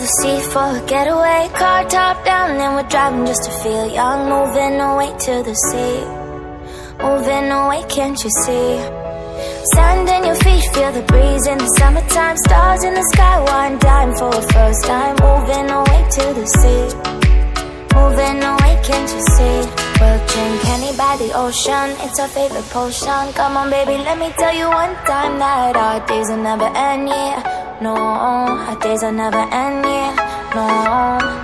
the sea for a getaway. Car top down and we're driving just to feel young. Moving away to the sea, moving away, can't you see? Sand in your feet, feel the breeze in the summertime. Stars in the sky, one dime for a first time. Moving away to the sea, moving away, can't you see? We'll drink Henny by the ocean, it's our favorite potion. Come on baby, let me tell you one time that our days will never end, yeah. No, our days will never end, yeah. No.